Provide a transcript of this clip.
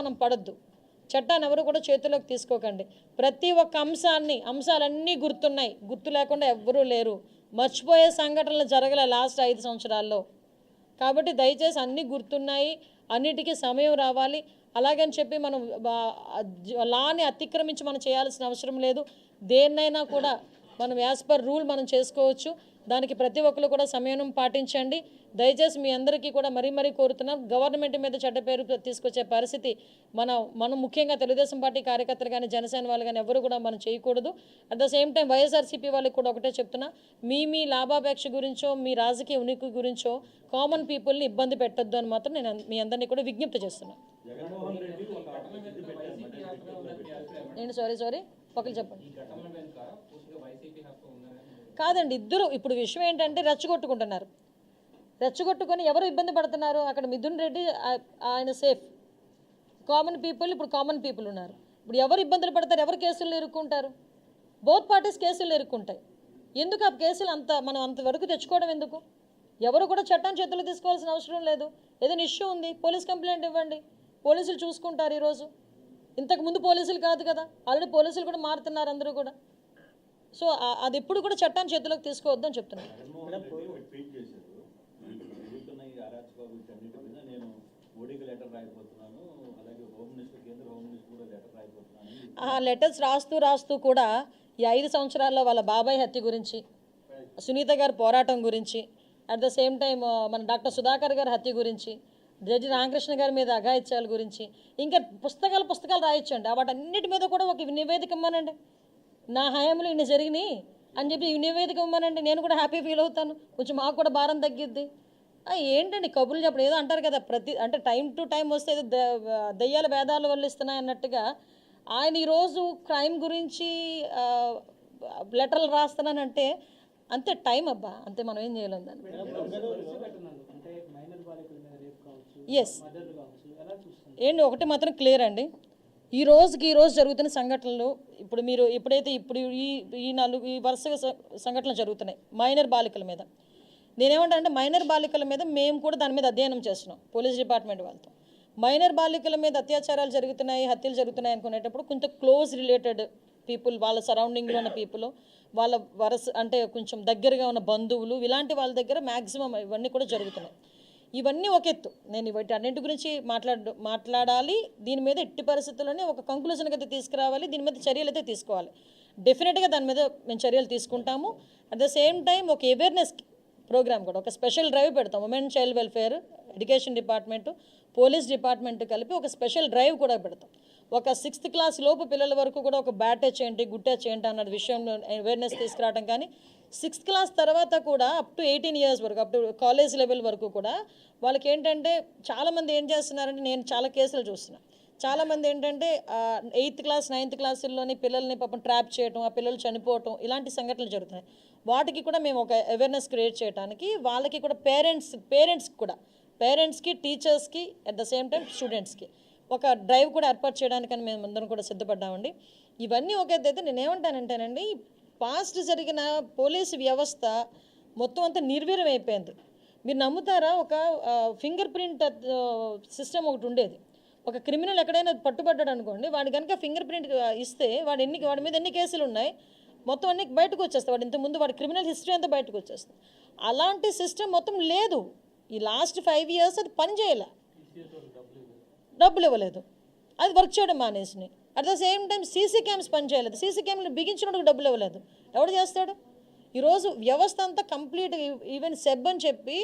మనం పడద్దు. చట్టాన్ని ఎవరు కూడా చేతుల్లోకి తీసుకోకండి. ప్రతి ఒక్క అంశాలన్నీ గుర్తున్నాయి. గుర్తు లేకుండా ఎవ్వరూ లేరు. మర్చిపోయే సంఘటనలు జరగలే లాస్ట్ 5 సంవత్సరాల్లో. కాబట్టి దయచేసి అన్నీ గుర్తున్నాయి. అన్నిటికీ సమయం రావాలి. అలాగని చెప్పి మనం లాని అతిక్రమించి మనం చేయాల్సిన అవసరం లేదు. దేన్నైనా కూడా మనం యాజ్ పర్ రూల్ మనం చేసుకోవచ్చు. దానికి ప్రతి ఒక్కరు కూడా సమయం పాటించండి. దయచేసి మీ అందరికీ కూడా మరీ కోరుతున్నాం. గవర్నమెంట్ మీద చెడ్డ పేరు తీసుకొచ్చే పరిస్థితి మనం ముఖ్యంగా తెలుగుదేశం పార్టీ కార్యకర్తలు కానీ జనసేన వాళ్ళు కానీ ఎవరు కూడా మనం చేయకూడదు. At the same time YSRCP వాళ్ళకి కూడా ఒకటే చెప్తున్నా, మీ లాభాపేక్ష గురించో మీ రాజకీయ ఉనికి గురించో కామన్ పీపుల్ని ఇబ్బంది పెట్టొద్దు అని మాత్రం నేను మీ అందరినీ కూడా విజ్ఞప్తి చేస్తున్నాను. నేను సారీ ఒకరు చెప్పండి. కాదండి, ఇద్దరు ఇప్పుడు విషయం ఏంటంటే రెచ్చగొట్టుకొని ఎవరు ఇబ్బంది పడుతున్నారు? అక్కడ మిథున్ రెడ్డి ఆయన సేఫ్, కామన్ పీపుల్ ఉన్నారు. ఇప్పుడు ఎవరు ఇబ్బందులు పడతారు? ఎవరు కేసులు ఇరుక్కుంటారు? బోత్ పార్టీస్ కేసులు ఇరుక్కుంటాయి. ఎందుకు ఆ కేసులు మనం అంతవరకు తెచ్చుకోవడం ఎందుకు? ఎవరు కూడా చట్టాన్ని చేతుల్లో తీసుకోవాల్సిన అవసరం లేదు. ఏదైనా ఇష్యూ ఉంది, పోలీస్ కంప్లైంట్ ఇవ్వండి, పోలీసులు చూసుకుంటారు. ఈరోజు ఇంతకుముందు పోలీసులు కాదు కదా, ఆల్రెడీ పోలీసులు కూడా మారుతున్నారు అందరూ కూడా. సో అది ఎప్పుడు కూడా చట్టాన్ని చేతిలోకి తీసుకోవద్దు అని చెప్తున్నాను. ఆ లెటర్స్ రాస్తూ కూడా ఈ 5 సంవత్సరాల్లో వాళ్ళ బాబాయ్ హత్య గురించి, సునీత గారి పోరాటం గురించి, అట్ ద సేమ్ టైం మన డాక్టర్ సుధాకర్ గారి హత్య గురించి, జడ్జి రామకృష్ణ గారి మీద అఘాయిత్యాల గురించి, ఇంకా పుస్తకాలు రాయొచ్చండి. వాటన్నిటి మీద కూడా ఒక నివేదిక ఇవ్వమనండి. నా హయాంలో ఇన్ని జరిగినాయి అని చెప్పి నివేదిక ఇవ్వమనండి. నేను కూడా హ్యాపీ ఫీల్ అవుతాను. కొంచెం మాకు కూడా భారం తగ్గిద్ది. ఏంటండి కబుర్లు చెప్పడం? ఏదో అంటారు కదా, అంటే టైం టు టైం వస్తే ఏదో దయ్యాల వేదాలు వల్లిస్తున్నాయి అన్నట్టుగా ఆయన ఈరోజు క్రైమ్ గురించి లెటర్లు రాస్తున్నానంటే అంతే టైం అబ్బా, అంతే. మనం ఏం చేయలేం దాన్ని. ఎస్ ఏంటి, ఒకటి మాత్రం క్లియర్ అండి, ఈ రోజు జరుగుతున్న సంఘటనలు ఇప్పుడు ఈ వరుసగా సంఘటనలు జరుగుతున్నాయి మైనర్ బాలికల మీద. నేనేమంటానంటే మైనర్ బాలికల మీద మేము కూడా దాని మీద అధ్యయనం చేస్తున్నాం పోలీస్ డిపార్ట్మెంట్ వాళ్ళతో. మైనర్ బాలికల మీద అత్యాచారాలు జరుగుతున్నాయి, హత్యలు జరుగుతున్నాయి అనుకునేటప్పుడు కొంత క్లోజ్ రిలేటెడ్ పీపుల్, వాళ్ళ సరౌండింగ్లో ఉన్న పీపుల్, వాళ్ళ అంటే కొంచెం దగ్గరగా ఉన్న బంధువులు, ఇలాంటి వాళ్ళ దగ్గర మ్యాక్సిమం ఇవన్నీ కూడా జరుగుతున్నాయి. ఇవన్నీ ఒక ఎత్తు. నేను వీటి అన్నింటి గురించి మాట్లాడాలి. దీని మీద ఎట్టి పరిస్థితుల్లోనే ఒక కంక్లూజన్కి అయితే తీసుకురావాలి. దీని మీద చర్యలు అయితే తీసుకోవాలి. డెఫినెట్గా దాని మీద మేము చర్యలు తీసుకుంటాము. అట్ ద సేమ్ టైం ఒక అవేర్నెస్ ప్రోగ్రామ్ కూడా, ఒక స్పెషల్ డ్రైవ్ పెడతాం. Women child welfare, education department, police department కలిపి ఒక స్పెషల్ డ్రైవ్ కూడా పెడతాం. ఒక 6th క్లాస్ లోపు పిల్లల వరకు కూడా ఒక బ్యాట్ టచ్ ఏంటి, గుడ్ టచ్ ఏంటి అన్న విషయంలో అవేర్నెస్ తీసుకురావడం. కానీ 6th క్లాస్ తర్వాత కూడా అప్ టు 18 years వరకు, అప్ టు కాలేజ్ లెవెల్ వరకు కూడా వాళ్ళకి ఏంటంటే చాలామంది ఏం చేస్తున్నారంటే, నేను చాలా కేసులు చూస్తున్నాను. చాలామంది ఏంటంటే 8th క్లాస్ 9th క్లాసుల్లోని పిల్లల్ని పాపం ట్రాప్ చేయడం, ఆ పిల్లలు చనిపోవటం, ఇలాంటి సంఘటనలు జరుగుతున్నాయి. వాటికి కూడా మేము ఒక అవేర్నెస్ క్రియేట్ చేయడానికి వాళ్ళకి కూడా పేరెంట్స్కి టీచర్స్కి అట్ ద సేమ్ టైం స్టూడెంట్స్కి ఒక డ్రైవ్ కూడా ఏర్పాటు చేయడానికని మేము అందరం కూడా సిద్ధపడ్డామండి. ఇవన్నీ ఒకేదైతే నేనేమంటానంటేనండి, పాస్ట్ జరిగిన పోలీసు వ్యవస్థ మొత్తం అంతా నిర్వీర్యం అయిపోయింది. మీరు నమ్ముతారా? ఒక ఫింగర్ ప్రింట్ సిస్టమ్ ఒకటి ఉండేది. ఒక క్రిమినల్ ఎక్కడైనా పట్టుబడ్డాడు అనుకోండి, వాడి కనుక ఫింగర్ ప్రింట్ ఇస్తే వాడి మీద ఎన్ని కేసులు ఉన్నాయి మొత్తం అన్ని బయటకు వచ్చేస్తాయి. వాడు ఇంతకుముందు వాడి క్రిమినల్ హిస్టరీ అంతా బయటకు వచ్చేస్తుంది. అలాంటి సిస్టమ్ మొత్తం లేదు. ఈ లాస్ట్ 5 years అది పని చేయలే, డబ్బులు ఇవ్వలేదు, అది వర్క్ చేయడం మానేసినాయి. At the same time CC cams పని చేయలేదు. సీసీ క్యామ్లు బిగించినప్పుడు డబ్బులు ఇవ్వలేదు. ఎవడు చేస్తాడు? ఈరోజు వ్యవస్థ అంతా కంప్లీట్. ఈవెన్ సెబ్ అని చెప్పి